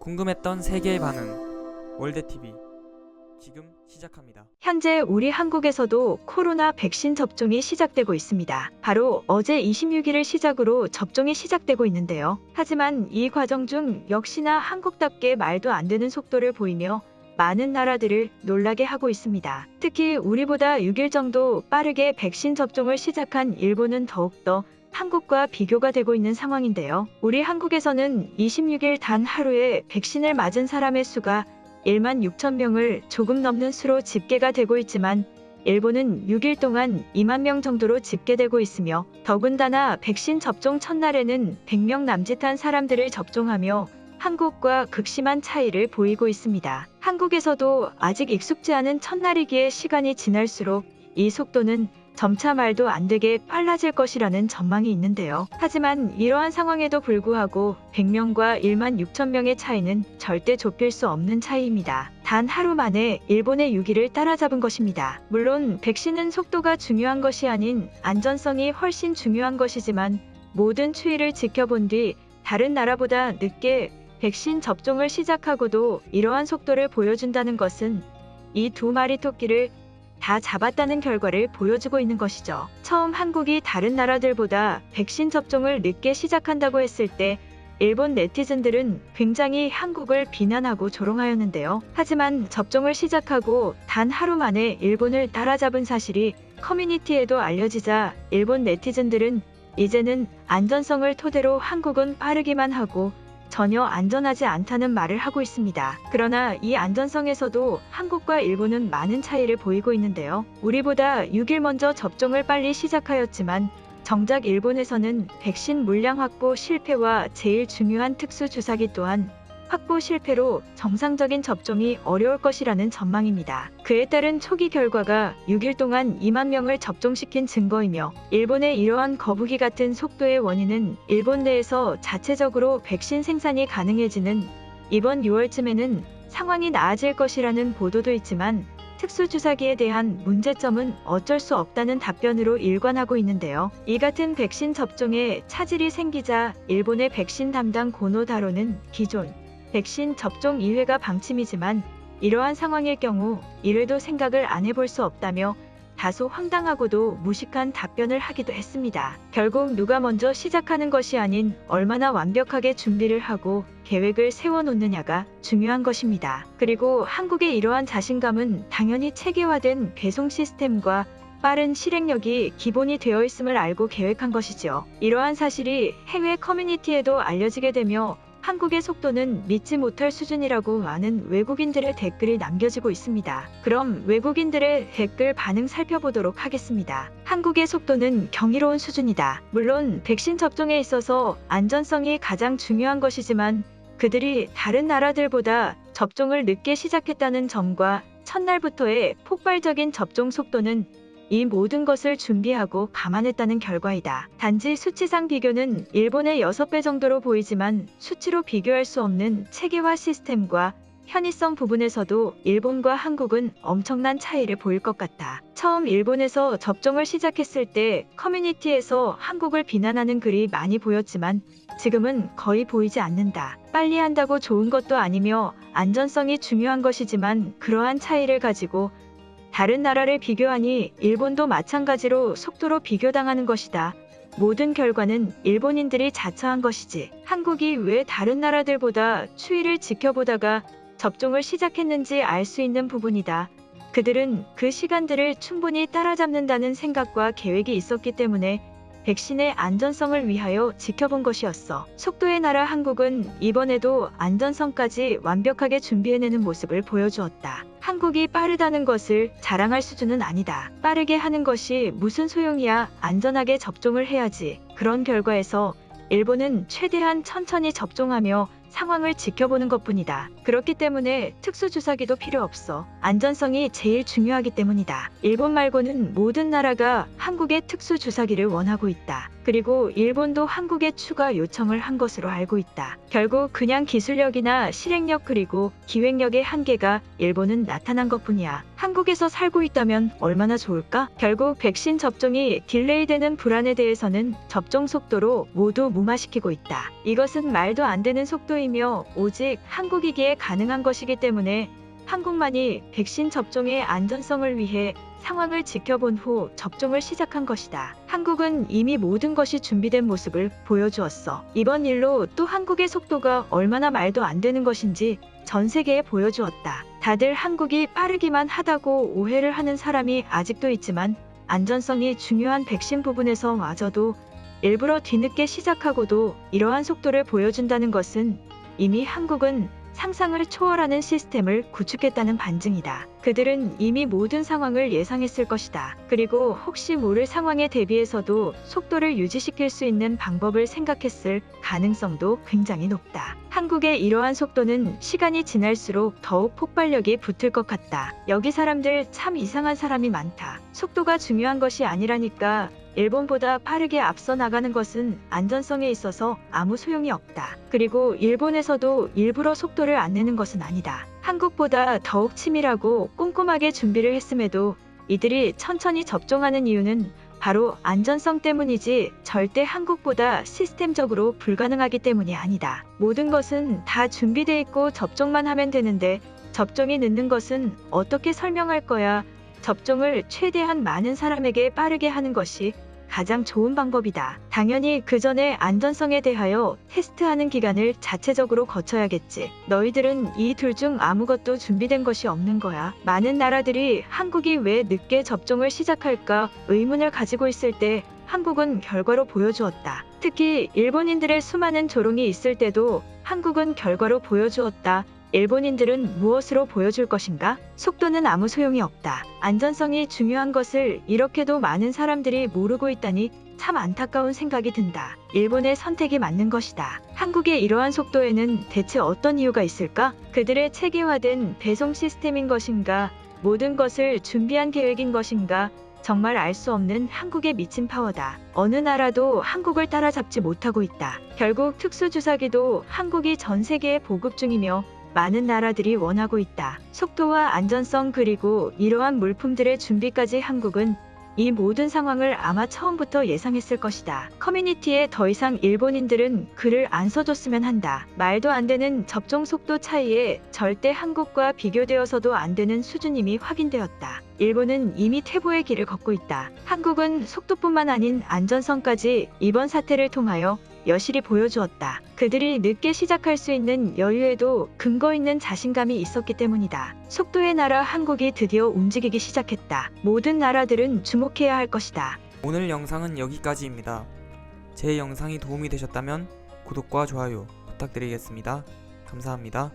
궁금했던 세계의 반응 월드TV 지금 시작합니다. 현재 우리 한국에서도 코로나 백신 접종이 시작되고 있습니다. 바로 어제 26일을 시작으로 접종이 시작되고 있는데요. 하지만 이 과정 중 역시나 한국답게 말도 안 되는 속도를 보이며 많은 나라들을 놀라게 하고 있습니다. 특히 우리보다 6일 정도 빠르게 백신 접종을 시작한 일본은 더욱더 한국과 비교가 되고 있는 상황인데요. 우리 한국에서는 26일 단 하루에 백신을 맞은 사람의 수가 1만 6천 명을 조금 넘는 수로 집계가 되고 있지만 일본은 6일 동안 2만 명 정도로 집계되고 있으며 더군다나 백신 접종 첫날에는 100명 남짓한 사람들을 접종하며 한국과 극심한 차이를 보이고 있습니다. 한국에서도 아직 익숙지 않은 첫날이기에 시간이 지날수록 이 속도는 점차 말도 안 되게 빨라질 것이라는 전망이 있는데요. 하지만 이러한 상황에도 불구하고 100명과 1만 6천 명의 차이는 절대 좁힐 수 없는 차이입니다. 단 하루 만에 일본의 6위를 따라잡은 것입니다. 물론 백신은 속도가 중요한 것이 아닌 안전성이 훨씬 중요한 것이지만 모든 추이를 지켜본 뒤 다른 나라보다 늦게 백신 접종을 시작하고도 이러한 속도를 보여준다는 것은 이 두 마리 토끼를 다 잡았다는 결과를 보여주고 있는 것이죠. 처음 한국이 다른 나라들보다 백신 접종을 늦게 시작한다고 했을 때 일본 네티즌들은 굉장히 한국을 비난하고 조롱하였는데요. 하지만 접종을 시작하고 단 하루 만에 일본을 따라잡은 사실이 커뮤니티에도 알려지자 일본 네티즌들은 이제는 안전성을 토대로 한국은 빠르기만 하고 전혀 안전하지 않다는 말을 하고 있습니다. 그러나 이 안전성에서도 한국과 일본은 많은 차이를 보이고 있는데요. 우리보다 6일 먼저 접종을 빨리 시작하였지만 정작 일본에서는 백신 물량 확보 실패와 제일 중요한 특수 주사기 또한 확보 실패로 정상적인 접종이 어려울 것이라는 전망입니다. 그에 따른 초기 결과가 6일 동안 2만 명을 접종시킨 증거이며 일본의 이러한 거북이 같은 속도의 원인은 일본 내에서 자체적으로 백신 생산이 가능해지는 이번 6월쯤에는 상황이 나아질 것이라는 보도도 있지만 특수주사기에 대한 문제점은 어쩔 수 없다는 답변으로 일관하고 있는데요. 이 같은 백신 접종에 차질이 생기자 일본의 백신 담당 고노다로는 기존 백신 접종 2회가 방침이지만 이러한 상황일 경우 1회도 생각을 안 해볼 수 없다며 다소 황당하고도 무식한 답변을 하기도 했습니다. 결국 누가 먼저 시작하는 것이 아닌 얼마나 완벽하게 준비를 하고 계획을 세워놓느냐가 중요한 것입니다. 그리고 한국의 이러한 자신감은 당연히 체계화된 배송 시스템과 빠른 실행력이 기본이 되어 있음을 알고 계획한 것이죠. 이러한 사실이 해외 커뮤니티에도 알려지게 되며 한국의 속도는 믿지 못할 수준이라고 많은 외국인들의 댓글이 남겨지고 있습니다. 그럼 외국인들의 댓글 반응 살펴보도록 하겠습니다. 한국의 속도는 경이로운 수준이다. 물론 백신 접종에 있어서 안전성이 가장 중요한 것이지만 그들이 다른 나라들보다 접종을 늦게 시작했다는 점과 첫날부터의 폭발적인 접종 속도는 이 모든 것을 준비하고 감안했다는 결과이다. 단지 수치상 비교는 일본의 6배 정도로 보이지만 수치로 비교할 수 없는 체계화 시스템과 편의성 부분에서도 일본과 한국은 엄청난 차이를 보일 것 같다. 처음 일본에서 접종을 시작했을 때 커뮤니티에서 한국을 비난하는 글이 많이 보였지만 지금은 거의 보이지 않는다. 빨리 한다고 좋은 것도 아니며 안전성이 중요한 것이지만 그러한 차이를 가지고 다른 나라를 비교하니 일본도 마찬가지로 속도로 비교당하는 것이다. 모든 결과는 일본인들이 자처한 것이지. 한국이 왜 다른 나라들보다 추이를 지켜보다가 접종을 시작했는지 알 수 있는 부분이다. 그들은 그 시간들을 충분히 따라잡는다는 생각과 계획이 있었기 때문에 백신의 안전성을 위하여 지켜본 것이었어. 속도의 나라 한국은 이번에도 안전성까지 완벽하게 준비해내는 모습을 보여주었다. 한국이 빠르다는 것을 자랑할 수준은 아니다. 빠르게 하는 것이 무슨 소용이야. 안전하게 접종을 해야지. 그런 결과에서 일본은 최대한 천천히 접종하며 상황을 지켜보는 것뿐이다. 그렇기 때문에 특수주사기도 필요 없어. 안전성이 제일 중요하기 때문이다. 일본 말고는 모든 나라가 한국의 특수주사기를 원하고 있다. 그리고 일본도 한국에 추가 요청을 한 것으로 알고 있다. 결국 그냥 기술력이나 실행력 그리고 기획력의 한계가 일본은 나타난 것뿐이야. 한국에서 살고 있다면 얼마나 좋을까? 결국 백신 접종이 딜레이되는 불안에 대해서는 접종 속도로 모두 무마시키고 있다. 이것은 말도 안 되는 속도이며 오직 한국이기에 가능한 것이기 때문에 한국만이 백신 접종의 안전성을 위해 상황을 지켜본 후 접종을 시작한 것이다. 한국은 이미 모든 것이 준비된 모습을 보여주었어. 이번 일로 또 한국의 속도가 얼마나 말도 안 되는 것인지 전 세계에 보여주었다. 다들 한국이 빠르기만 하다고 오해를 하는 사람이 아직도 있지만 안전성이 중요한 백신 부분에서 마저도 일부러 뒤늦게 시작하고도 이러한 속도를 보여준다는 것은 이미 한국은 상상을 초월하는 시스템을 구축했다는 반증이다. 그들은 이미 모든 상황을 예상했을 것이다. 그리고 혹시 모를 상황에 대비해서도 속도를 유지시킬 수 있는 방법을 생각했을 가능성도 굉장히 높다. 한국의 이러한 속도는 시간이 지날수록 더욱 폭발력이 붙을 것 같다. 여기 사람들 참 이상한 사람이 많다. 속도가 중요한 것이 아니라니까. 일본보다 빠르게 앞서 나가는 것은 안전성에 있어서 아무 소용이 없다. 그리고 일본에서도 일부러 속도를 안 내는 것은 아니다. 한국보다 더욱 치밀하고 꼼꼼하게 준비를 했음에도 이들이 천천히 접종하는 이유는 바로 안전성 때문이지 절대 한국보다 시스템적으로 불가능하기 때문이 아니다. 모든 것은 다 준비돼 있고 접종만 하면 되는데 접종이 늦는 것은 어떻게 설명할 거야? 접종을 최대한 많은 사람에게 빠르게 하는 것이 가장 좋은 방법이다. 당연히 그 전에 안전성에 대하여 테스트하는 기간을 자체적으로 거쳐야겠지. 너희들은 이 둘 중 아무것도 준비된 것이 없는 거야. 많은 나라들이 한국이 왜 늦게 접종을 시작할까 의문을 가지고 있을 때 한국은 결과로 보여주었다. 특히 일본인들의 수많은 조롱이 있을 때도 한국은 결과로 보여주었다. 일본인들은 무엇으로 보여줄 것인가? 속도는 아무 소용이 없다. 안전성이 중요한 것을 이렇게도 많은 사람들이 모르고 있다니 참 안타까운 생각이 든다. 일본의 선택이 맞는 것이다. 한국의 이러한 속도에는 대체 어떤 이유가 있을까? 그들의 체계화된 배송 시스템인 것인가? 모든 것을 준비한 계획인 것인가? 정말 알 수 없는 한국의 미친 파워다. 어느 나라도 한국을 따라잡지 못하고 있다. 결국 특수주사기도 한국이 전 세계에 보급 중이며 많은 나라들이 원하고 있다. 속도와 안전성 그리고 이러한 물품들의 준비까지 한국은 이 모든 상황을 아마 처음부터 예상했을 것이다. 커뮤니티에 더 이상 일본인들은 글을 안 써줬으면 한다. 말도 안 되는 접종 속도 차이에 절대 한국과 비교되어서도 안 되는 수준임이 확인되었다. 일본은 이미 퇴보의 길을 걷고 있다. 한국은 속도뿐만 아닌 안전성까지 이번 사태를 통하여 여실히 보여주었다. 그들이 늦게 시작할 수 있는 여유에도 근거 있는 자신감이 있었기 때문이다. 속도의 나라 한국이 드디어 움직이기 시작했다. 모든 나라들은 주목해야 할 것이다. 오늘 영상은 여기까지입니다. 제 영상이 도움이 되셨다면 구독과 좋아요 부탁드리겠습니다. 감사합니다.